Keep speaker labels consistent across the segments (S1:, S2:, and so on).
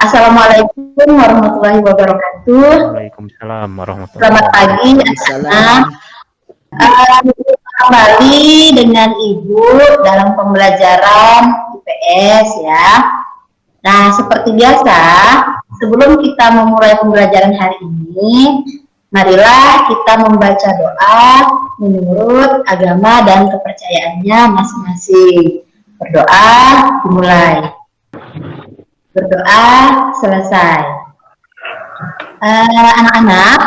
S1: Assalamualaikum warahmatullahi wabarakatuh.
S2: Waalaikumsalam warahmatullahi
S1: Selamat pagi,
S2: wabarakatuh.
S1: anak-anak. Kembali dengan Ibu dalam pembelajaran IPS ya. Nah, seperti biasa, sebelum kita memulai pembelajaran hari ini, marilah kita membaca doa menurut agama dan kepercayaannya masing-masing. Berdoa dimulai. Berdoa selesai. Anak-anak,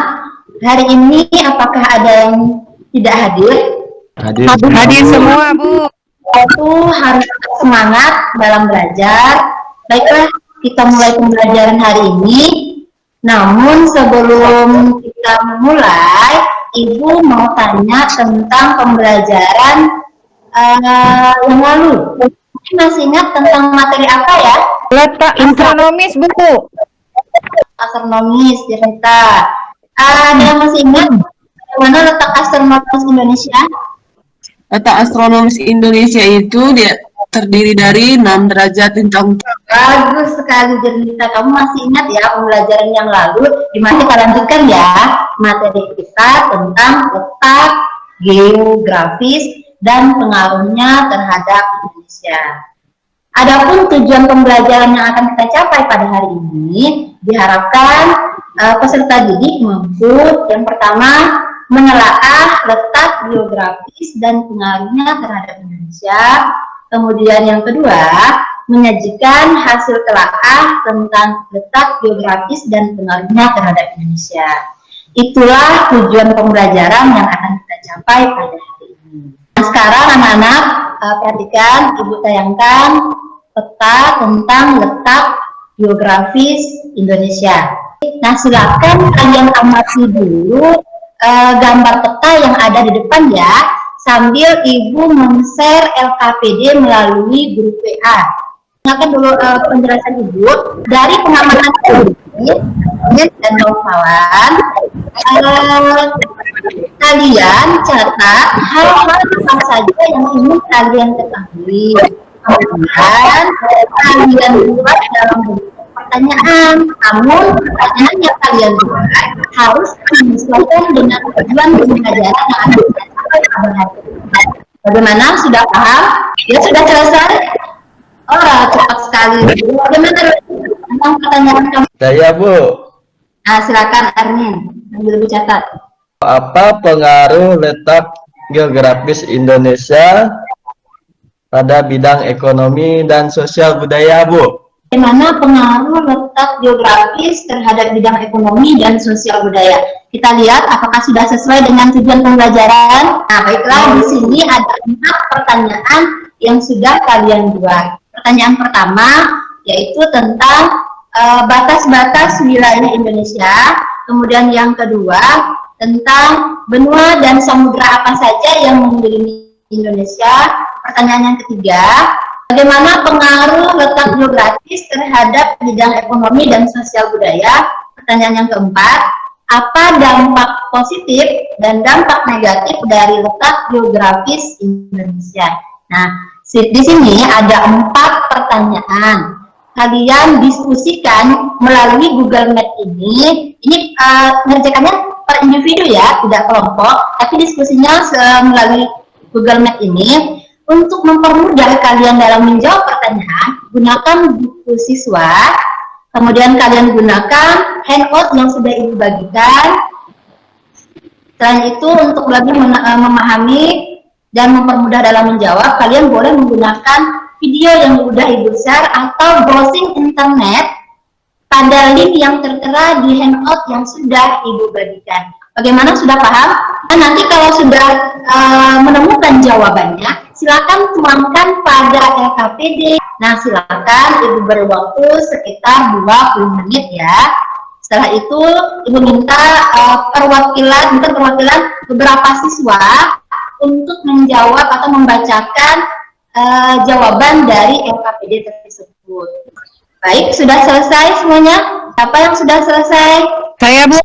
S1: hari ini apakah ada yang tidak hadir?
S3: Hadir semua, Bu.
S1: Itu harus semangat dalam belajar. Baiklah, kita mulai pembelajaran hari ini. Namun sebelum kita memulai, Ibu mau tanya tentang pembelajaran yang lalu. Masih ingat tentang materi apa ya?
S3: Letak astronomis, Bu.
S1: Astronomis, cerita. Ada yang masih ingat bagaimana letak astronomis Indonesia?
S4: Letak astronomis Indonesia itu dia terdiri dari 6 derajat bintang.
S1: Bagus sekali cerita. Kamu masih ingat ya pembelajaran yang lalu? Dimana kita lanjutkan ya materi kita tentang letak geografis dan pengaruhnya terhadap Indonesia. Adapun tujuan pembelajaran yang akan kita capai pada hari ini, diharapkan peserta didik mampu yang pertama menelaah letak geografis dan pengaruhnya terhadap Indonesia. Kemudian yang kedua, menyajikan hasil telaah tentang letak geografis dan pengaruhnya terhadap Indonesia. Itulah tujuan pembelajaran yang akan kita capai pada hari ini. Nah, sekarang anak-anak perhatikan, Ibu tayangkan peta tentang letak geografis Indonesia. Nah, silakan kalian amati dulu gambar peta yang ada di depan ya, sambil Ibu men-share LKPD melalui grup WA. Dengarkan dulu penjelasan Ibu dari pengamatan ini dan kawan. Kalian catat hal-hal apa saja yang ingin kalian ketahui. Kemudian kalian buat dalam bentuk pertanyaan. Namun pertanyaan yang kalian buat harus menyesuaikan dengan tujuan pembelajaran yang akan kita capai pada hari ini. Bagaimana? Sudah paham? Ya sudah selesai? Oh, cepat sekali. Bagaimana tentang pertanyaan kamu?
S5: Saya, Bu.
S1: Nah, silakan Armin, sambil catat.
S5: Apa pengaruh letak geografis Indonesia pada bidang ekonomi dan sosial budaya, Bu?
S1: Bagaimana pengaruh letak geografis terhadap bidang ekonomi dan sosial budaya? Kita lihat apakah sudah sesuai dengan tujuan pembelajaran. Nah, baiklah, di sini ada 4 pertanyaan yang sudah kalian buat. Pertanyaan pertama yaitu tentang batas-batas wilayah Indonesia. Kemudian yang kedua tentang benua dan samudra apa saja yang mengelilingi Indonesia. Pertanyaan yang ketiga, bagaimana pengaruh letak geografis terhadap bidang ekonomi dan sosial budaya? Pertanyaan yang keempat, apa dampak positif dan dampak negatif dari letak geografis Indonesia? Nah, di sini ada 4 pertanyaan. Kalian diskusikan melalui Google Meet ini. Ini mengerjakannya per individu ya, tidak kelompok. Tapi diskusinya melalui Google Meet ini. Untuk mempermudah kalian dalam menjawab pertanyaan, gunakan buku siswa. Kemudian kalian gunakan handout yang sudah Ibu bagikan. Selain itu, untuk lebih memahami dan mempermudah dalam menjawab, kalian boleh menggunakan video yang sudah Ibu share atau browsing internet pada link yang tertera di handout yang sudah Ibu bagikan. Bagaimana, sudah paham? Nah, nanti kalau sudah menemukan jawabannya, silakan tuangkan pada LKPD. Nah, silakan Ibu beri waktu sekitar 20 menit ya. Setelah itu Ibu minta perwakilan beberapa siswa untuk menjawab atau membacakan jawaban dari LKPD tersebut. Baik, sudah selesai semuanya? Siapa yang sudah selesai?
S3: Saya, Bu.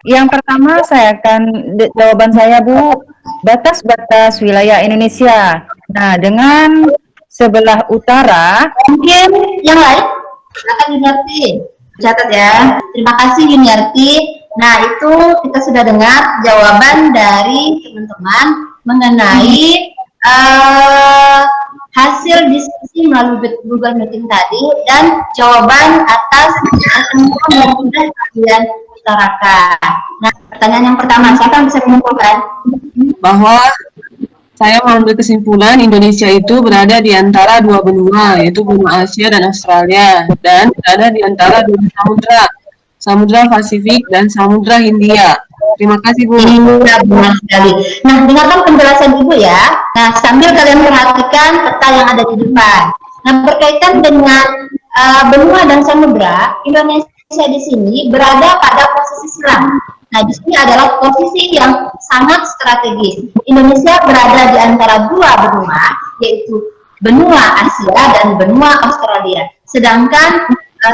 S3: Yang pertama jawaban saya, Bu. Batas-batas wilayah Indonesia. Nah, dengan sebelah utara.
S1: Mungkin yang lain? Silakan dimengerti. Catat ya. Terima kasih Yuniarti. Nah, itu kita sudah dengar jawaban dari teman-teman mengenai hasil diskusi melalui Google Meeting tadi dan jawaban atas semua yang sudah kalian utarakan. Nah, pertanyaan yang pertama, siapa yang bisa menyimpulkan?
S4: Bahwa saya mengambil kesimpulan Indonesia itu berada di antara dua benua, yaitu benua Asia dan Australia, dan berada di antara dua samudra, Samudra Pasifik dan Samudra Hindia. Terima kasih, Bu.
S1: Iya, benar sekali. Nah, dengarkan penjelasan Ibu ya. Nah, sambil kalian perhatikan peta yang ada di depan. Nah, berkaitan dengan benua dan samudra, Indonesia di sini berada pada posisi silang. Nah, di sini adalah posisi yang sangat strategis. Indonesia berada di antara dua benua, yaitu benua Asia dan benua Australia. Sedangkan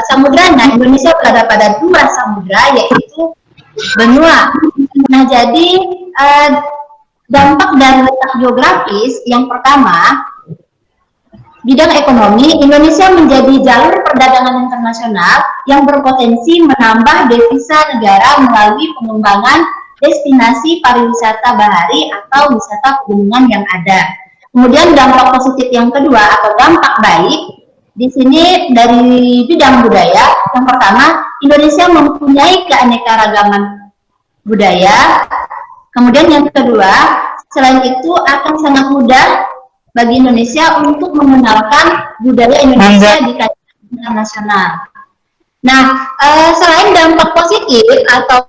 S1: samudranya Indonesia berada pada dua samudra, yaitu benua. Nah, jadi dampak dari letak geografis yang pertama, bidang ekonomi, Indonesia menjadi jalur perdagangan internasional yang berpotensi menambah devisa negara melalui pengembangan destinasi pariwisata bahari atau wisata pegunungan yang ada. Kemudian dampak positif yang kedua atau dampak baik, di sini dari bidang budaya, yang pertama, Indonesia mempunyai keanekaragaman budaya. Kemudian yang kedua, selain itu akan sangat mudah bagi Indonesia untuk mengenalkan budaya Indonesia di kancah internasional. Nah, selain dampak positif ada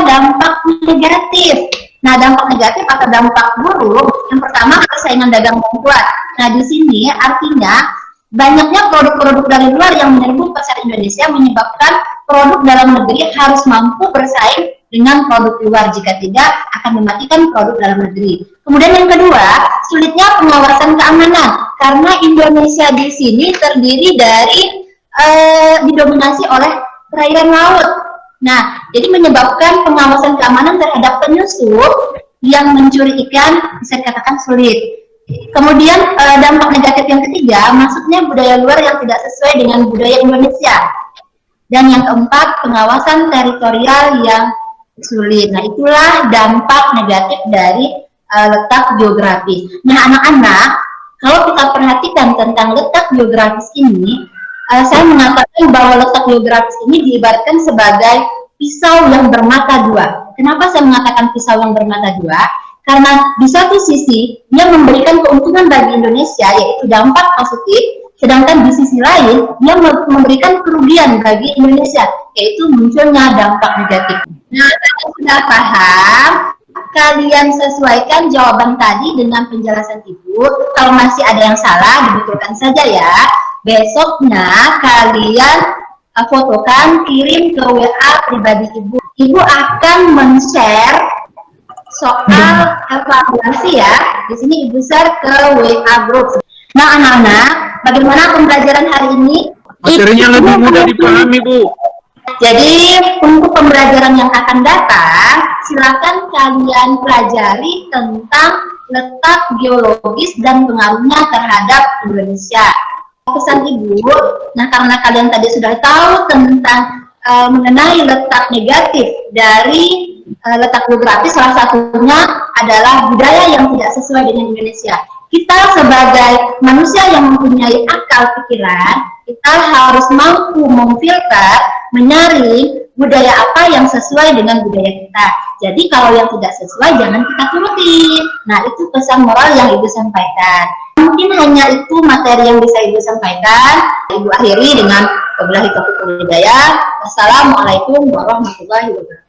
S1: dampak negatif. Nah, dampak negatif atau dampak buruk, yang pertama persaingan dagang yang kuat. Nah, di sini artinya banyaknya produk-produk dari luar yang menyerbu pasar Indonesia menyebabkan produk dalam negeri harus mampu bersaing dengan produk luar, jika tidak akan mematikan produk dalam negeri. Kemudian yang kedua, sulitnya pengawasan keamanan karena Indonesia di sini terdiri dari didominasi oleh perairan laut. Nah, jadi menyebabkan pengawasan keamanan terhadap penyusup yang mencuri ikan bisa dikatakan sulit. Kemudian dampak negatif yang ketiga, masuknya budaya luar yang tidak sesuai dengan budaya Indonesia. Dan yang keempat, pengawasan teritorial yang sulit. Nah, itulah dampak negatif dari letak geografis. Nah, anak-anak, kalau kita perhatikan tentang letak geografis ini, saya mengatakan bahwa letak geografis ini diibaratkan sebagai pisau yang bermata dua. Kenapa saya mengatakan pisau yang bermata dua? Karena di satu sisi dia memberikan keuntungan bagi Indonesia, yaitu dampak positif, sedangkan di sisi lain dia memberikan kerugian bagi Indonesia, yaitu munculnya dampak negatif. Nah, kalian sudah paham? Kalian sesuaikan jawaban tadi dengan penjelasan Ibu. Kalau masih ada yang salah, dibetulkan saja ya. Besoknya kalian fotokan, kirim ke WA pribadi Ibu. Ibu akan men-share soal evaluasi ya. Di sini Ibu share ke WA group. Nah, anak-anak, bagaimana pembelajaran hari ini?
S2: Materinya lebih mudah dipahami, Bu.
S1: Jadi untuk pembelajaran yang akan datang, silakan kalian pelajari tentang letak geologis dan pengaruhnya terhadap Indonesia. Pesan Ibu, nah karena kalian tadi sudah tahu tentang mengenai letak negatif dari letak geografis, salah satunya adalah budaya yang tidak sesuai dengan Indonesia. Kita sebagai manusia yang mempunyai akal pikiran, kita harus mampu memfilter, menyaring budaya apa yang sesuai dengan budaya kita. Jadi kalau yang tidak sesuai jangan kita turuti. Nah, itu pesan moral yang Ibu sampaikan. Mungkin hanya itu materi yang bisa Ibu sampaikan. Ibu akhiri dengan wabillahi taufiq wal hidayah. Wassalamualaikum warahmatullahi wabarakatuh.